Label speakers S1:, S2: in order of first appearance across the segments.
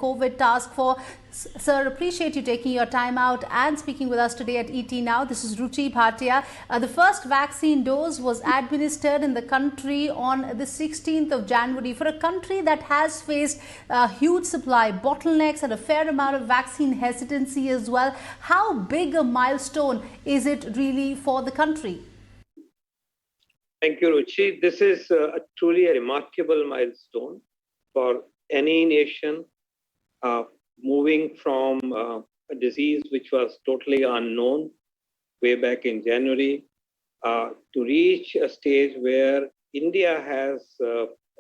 S1: COVID task force. Sir, appreciate you taking your time out and speaking with us today at ET Now. This is Ruchi, Bhatia. The first vaccine dose was administered in the country on the 16th of January for a country that has faced huge supply bottlenecks and a fair amount of vaccine hesitancy as well. How big a milestone is it really for the country?
S2: Thank you, Ruchi. This is truly a remarkable milestone for any nation. Moving from a disease which was totally unknown way back in January to reach a stage where India has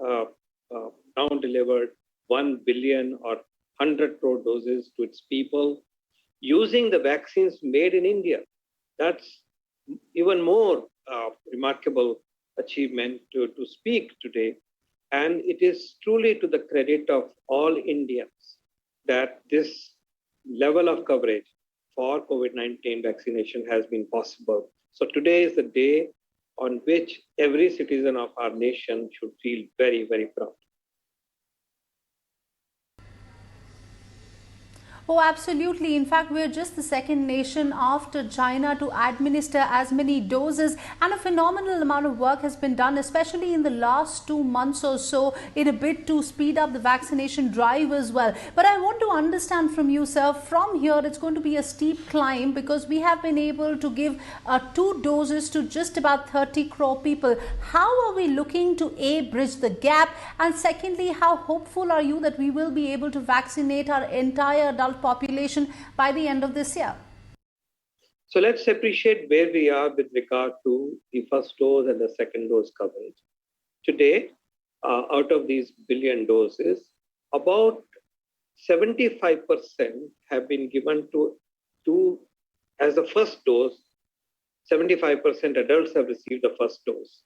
S2: now delivered 1 billion or 100 crore doses to its people using the vaccines made in India. That's even more remarkable achievement to speak today. And it is truly to the credit of all Indians that this level of coverage for COVID-19 vaccination has been possible. So today is the day on which every citizen of our nation should feel very, very proud.
S1: Oh, absolutely. In fact, we're just the second nation after China to administer as many doses, and a phenomenal amount of work has been done, especially in the last 2 months or so, in a bid to speed up the vaccination drive as well. But I want to understand from you, sir, from here it's going to be a steep climb because we have been able to give 2 doses to just about 30 crore people. How are we looking to A, bridge the gap, and secondly, how hopeful are you that we will be able to vaccinate our entire adult population by the end of this year?
S2: So let's appreciate where we are with regard to the first dose and the second dose coverage. Today, out of these billion doses, about 75% have been given to as the first dose. 75% adults have received the first dose.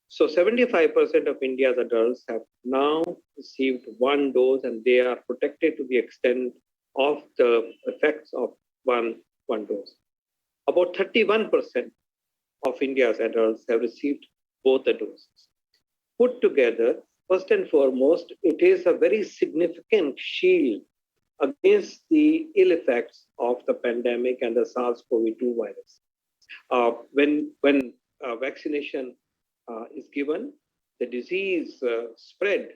S2: So 75% of India's adults have now received 1 dose, and they are protected to the extent of the effects of one dose. About 31% of India's adults have received both the doses. Put together, first and foremost, it is a very significant shield against the ill effects of the pandemic and the SARS-CoV-2 virus. When vaccination is given, the disease spread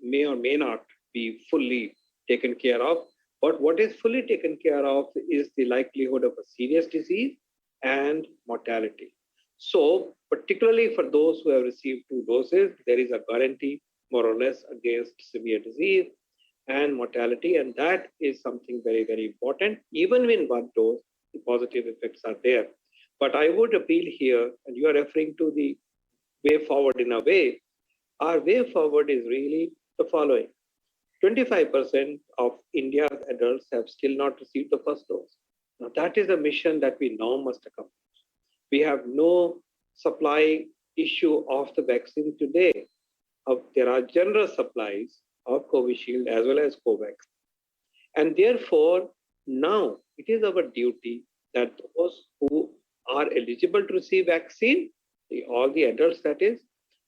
S2: may or may not be fully taken care of, but what is fully taken care of is the likelihood of a serious disease and mortality. So, particularly for those who have received 2 doses, there is a guarantee more or less against severe disease and mortality, and that is something very, very important. Even when 1 dose, the positive effects are there. But I would appeal here, and you are referring to the way forward in a way, our way forward is really the following. 25% of India's adults have still not received the first dose. Now, that is a mission that we now must accomplish. We have no supply issue of the vaccine today. There are generous supplies of Covishield as well as Covax. And therefore, now it is our duty that those who are eligible to receive vaccine, all the adults that is,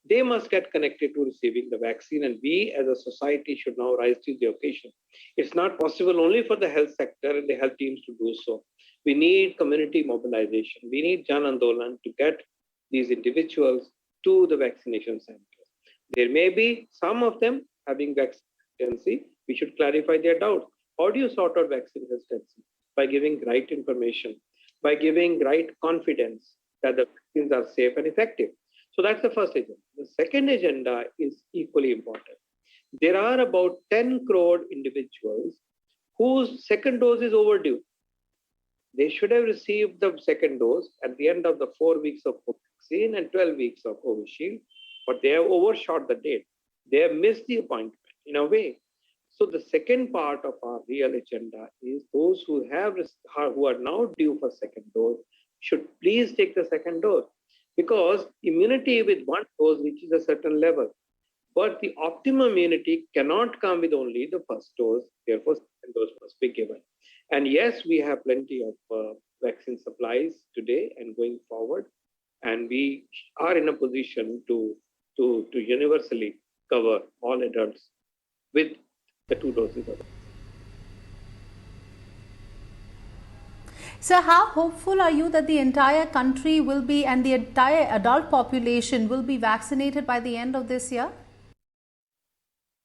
S2: they must get connected to receiving the vaccine, and we as a society should now rise to the occasion. It's not possible only for the health sector and the health teams to do so. We need community mobilization. We need Jan Andolan to get these individuals to the vaccination centers. There may be some of them having vaccine hesitancy. We should clarify their doubts. How do you sort out vaccine hesitancy? By giving right information, by giving right confidence that the vaccines are safe and effective. So that's the first agenda. The second agenda is equally important. There are about 10 crore individuals whose second dose is overdue. They should have received the second dose at the end of the 4 weeks of vaccine and 12 weeks of Covishield, but they have overshot the date. They have missed the appointment in a way. So the second part of our real agenda is those who are now due for second dose should please take the second dose, because immunity with 1 dose reaches a certain level. But the optimum immunity cannot come with only the first dose. Therefore, second dose must be given. And yes, we have plenty of vaccine supplies today and going forward. And we are in a position to universally cover all adults with the 2 doses of.
S1: So how hopeful are you that the entire country will be and the entire adult population will be vaccinated by the end of this year?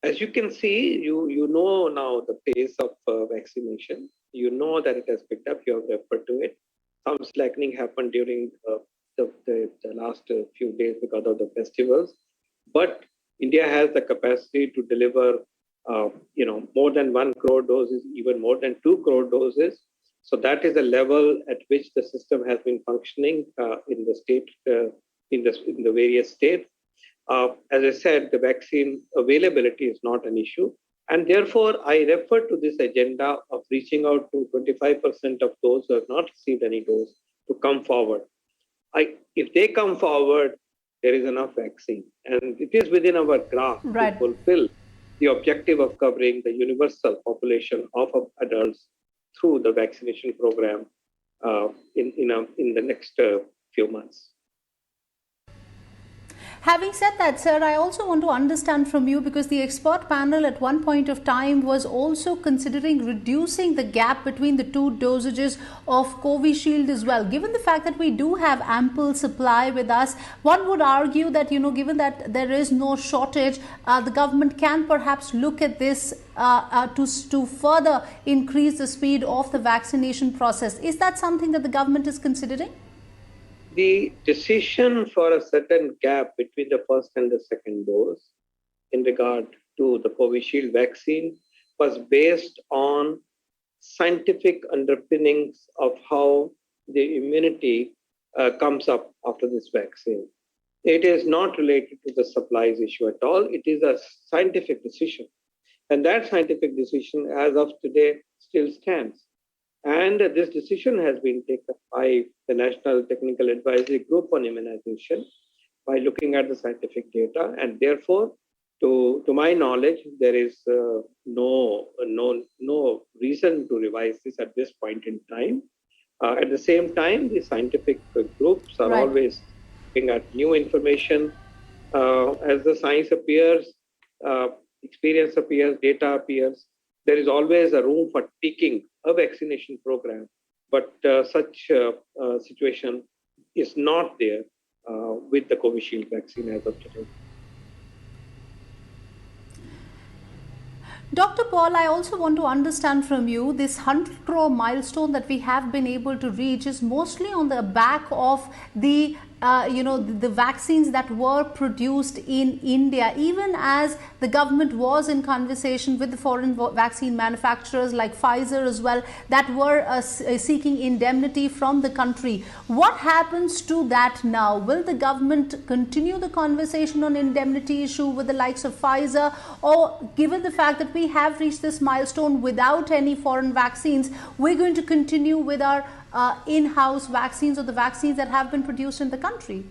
S2: As you can see, you know now the pace of vaccination. You know that it has picked up. You have referred to it. Some slackening happened during the last few days because of the festivals. But India has the capacity to deliver, more than 1 crore doses, even more than 2 crore doses. So that is a level at which the system has been functioning in the state, in the various states. As I said, the vaccine availability is not an issue. And therefore, I refer to this agenda of reaching out to 25% of those who have not received any dose to come forward. If they come forward, there is enough vaccine. And it is within our grasp to fulfill the objective of covering the universal population of adults through the vaccination program in the next few months.
S1: Having said that, sir, I also want to understand from you, because the expert panel at one point of time was also considering reducing the gap between the 2 dosages of Covishield as well. Given the fact that we do have ample supply with us, one would argue that, given that there is no shortage, the government can perhaps look at this to further increase the speed of the vaccination process. Is that something that the government is considering?
S2: The decision for a certain gap between the first and the second dose in regard to the Covishield vaccine was based on scientific underpinnings of how the immunity comes up after this vaccine. It is not related to the supplies issue at all. It is a scientific decision. And that scientific decision, as of today, still stands. And this decision has been taken by the National Technical Advisory Group on Immunization by looking at the scientific data. And therefore, to my knowledge, there is no reason to revise this at this point in time. At the same time, the scientific groups are always looking at new information. As the science appears, experience appears, data appears, there is always a room for tweaking a vaccination program. But such situation is not there with the Covishield vaccine as of today.
S1: Dr. Paul, I also want to understand from you, this 100 crore milestone that we have been able to reach is mostly on the back of the the vaccines that were produced in India, even as the government was in conversation with the foreign vaccine manufacturers like Pfizer as well, that were seeking indemnity from the country. What happens to that now? Will the government continue the conversation on indemnity issue with the likes of Pfizer, or given the fact that we have reached this milestone without any foreign vaccines, we're going to continue with our in-house vaccines, or the vaccines that have been produced in the country?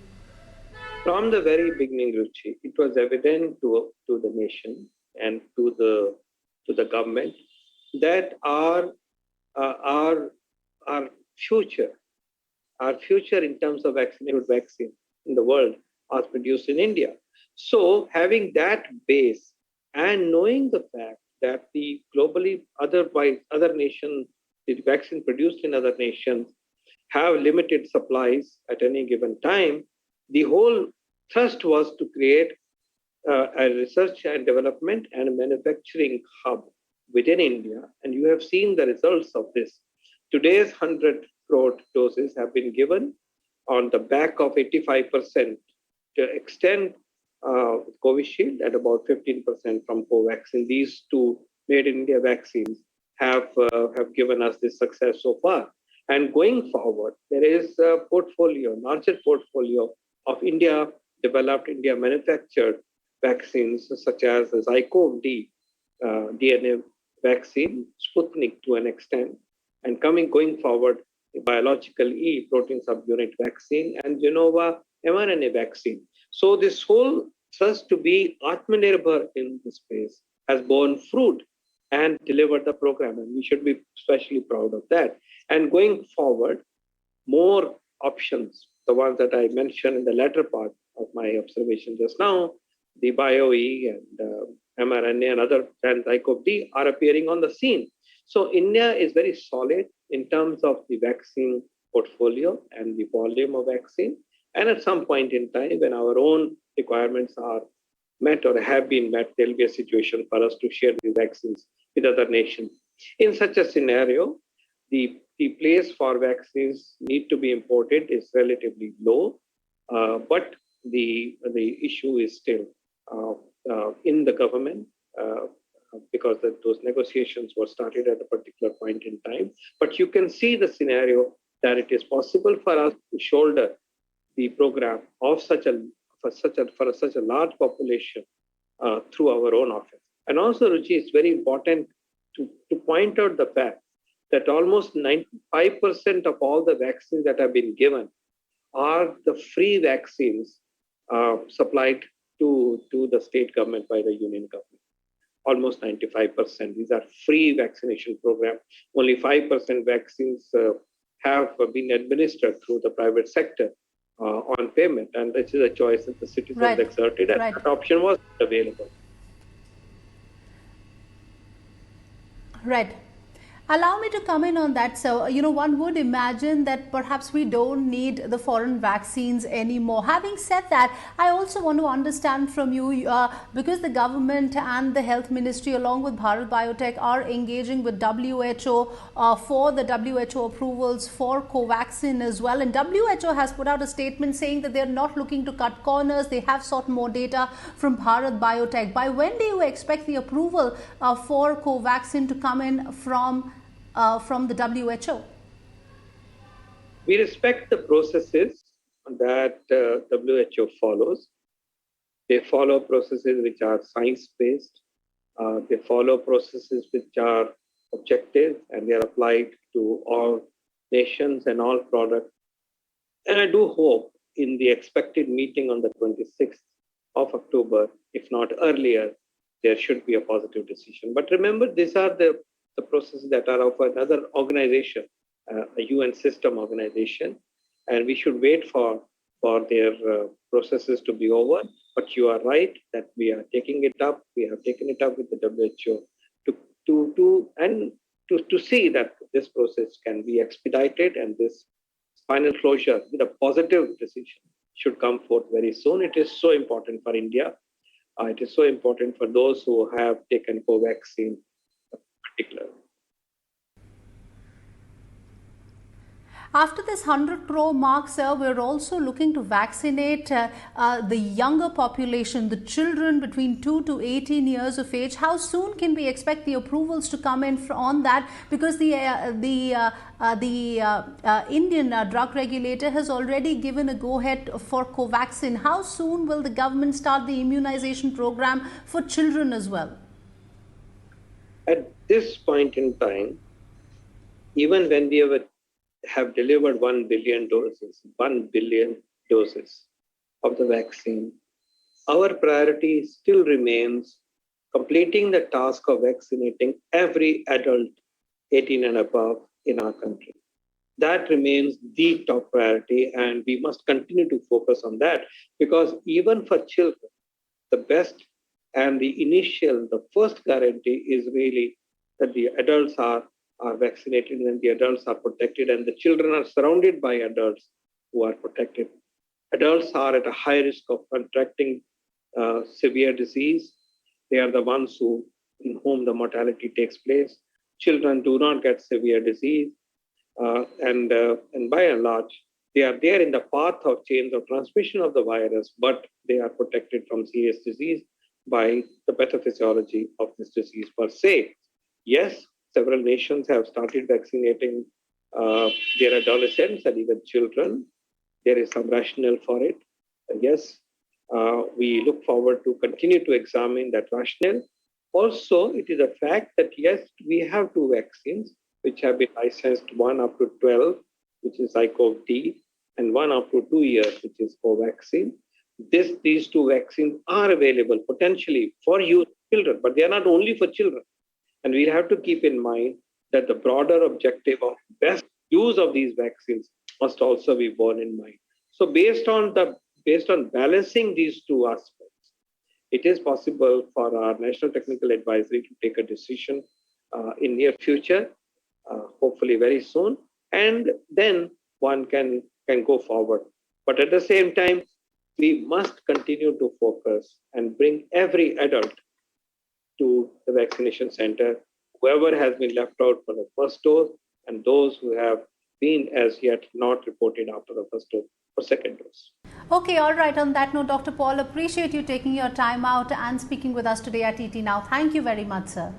S2: From the very beginning, Ruchi, it was evident to the nation and to the government that our future in terms of vaccine in the world was produced in India. So having that base and knowing the fact that the globally other nations, the vaccine produced in other nations have limited supplies at any given time, the whole thrust was to create a research and development and manufacturing hub within India. And you have seen the results of this. Today's 100 crore doses have been given on the back of 85% to extend Covishield at about 15% from Covaxin. These two made in India vaccines have given us this success so far. And going forward, there is a larger portfolio of India-developed, India-manufactured vaccines, such as the Zycov-D DNA vaccine, Sputnik to an extent, and going forward, the biological E protein subunit vaccine, and Genova mRNA vaccine. So this whole thrust to be Atmanirbhar in this space has borne fruit and delivered the program, and we should be especially proud of that. And going forward, more options, the ones that I mentioned in the latter part of my observation just now, the BioE mRNA and other anti-COVID are appearing on the scene. So India is very solid in terms of the vaccine portfolio and the volume of vaccine. And at some point in time, when our own requirements are met or have been met, there'll be a situation for us to share the vaccines with other nations. In such a scenario, the place for vaccines need to be imported is relatively low, but the issue is still in the government because those negotiations were started at a particular point in time. But you can see the scenario that it is possible for us to shoulder the program of such a large population through our own office. And also, Ruchi, it's very important to point out the fact that almost 95% of all the vaccines that have been given are the free vaccines supplied to the state government by the union government. Almost 95%. These are free vaccination programs. Only 5% vaccines have been administered through the private sector on payment. And this is a choice that the citizens exerted, and that option was available.
S1: Right. Allow me to come in on that. So, one would imagine that perhaps we don't need the foreign vaccines anymore. Having said that, I also want to understand from you, because the government and the health ministry along with Bharat Biotech are engaging with WHO for the WHO approvals for Covaxin as well. And WHO has put out a statement saying that they're not looking to cut corners. They have sought more data from Bharat Biotech. By when do you expect the approval for Covaxin to come in from the WHO?
S2: We respect the processes that WHO follows. They follow processes which are science-based. They follow processes which are objective, and they are applied to all nations and all products. And I do hope in the expected meeting on the 26th of October, if not earlier, there should be a positive decision. But remember, these are the processes that are of another organization, a UN system organization, and we should wait for their processes to be over. But you are right that we are taking it up. We have taken it up with the WHO to see that this process can be expedited, and this final closure with a positive decision should come forth very soon. It is so important for India. It is so important for those who have taken Covaxin particularly.
S1: After this 100 crore mark, sir, we're also looking to vaccinate the younger population, the children between 2 to 18 years of age. How soon can we expect the approvals to come in on that? Because the Indian drug regulator has already given a go-ahead for Covaxin. How soon will the government start the immunization program for children as well?
S2: At this point in time, even when we have delivered 1 billion doses of the vaccine, our priority still remains completing the task of vaccinating every adult 18 and above in our country. That remains the top priority, and we must continue to focus on that, because even for children, the best and the first guarantee is really that the adults are vaccinated and the adults are protected, and the children are surrounded by adults who are protected. Adults are at a high risk of contracting severe disease. They are the ones in whom the mortality takes place. Children do not get severe disease, and by and large, they are there in the path of chains of transmission of the virus, but they are protected from serious disease by the pathophysiology of this disease per se. Yes, several nations have started vaccinating their adolescents and even children. There is some rationale for it. Yes, we look forward to continue to examine that rationale. Also, it is a fact that yes, we have 2 vaccines which have been licensed, one up to 12, which is ZyCoV-D, and one up to 2 years, which is Covaxin. These 2 vaccines are available potentially for youth children, but they are not only for children. And we have to keep in mind that the broader objective of best use of these vaccines must also be borne in mind. So based on balancing these 2 aspects, it is possible for our National Technical Advisory to take a decision in near future, hopefully very soon, and then one can go forward. But at the same time, we must continue to focus and bring every adult to the vaccination center, whoever has been left out for the first dose, and those who have been as yet not reported after the first dose for second dose.
S1: Okay, all right. On that note, Dr. Paul, appreciate you taking your time out and speaking with us today at ET Now. Thank you very much, sir.